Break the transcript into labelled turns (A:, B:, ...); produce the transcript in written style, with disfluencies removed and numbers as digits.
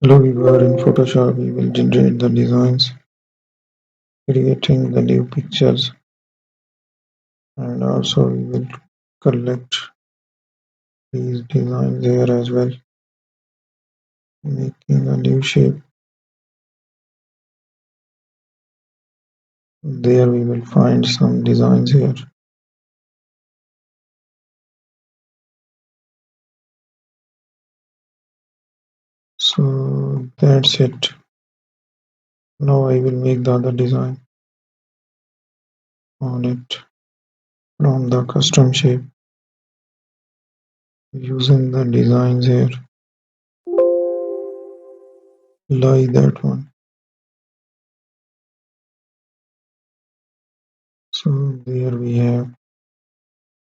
A: Hello viewer, in Photoshop we will generate the designs, creating the new pictures, and also we will collect these designs here as well, making a new shape. There we will find some designs here. So that's it. Now I will make the other design on it from the custom shape using the designs here, like that one. So there we have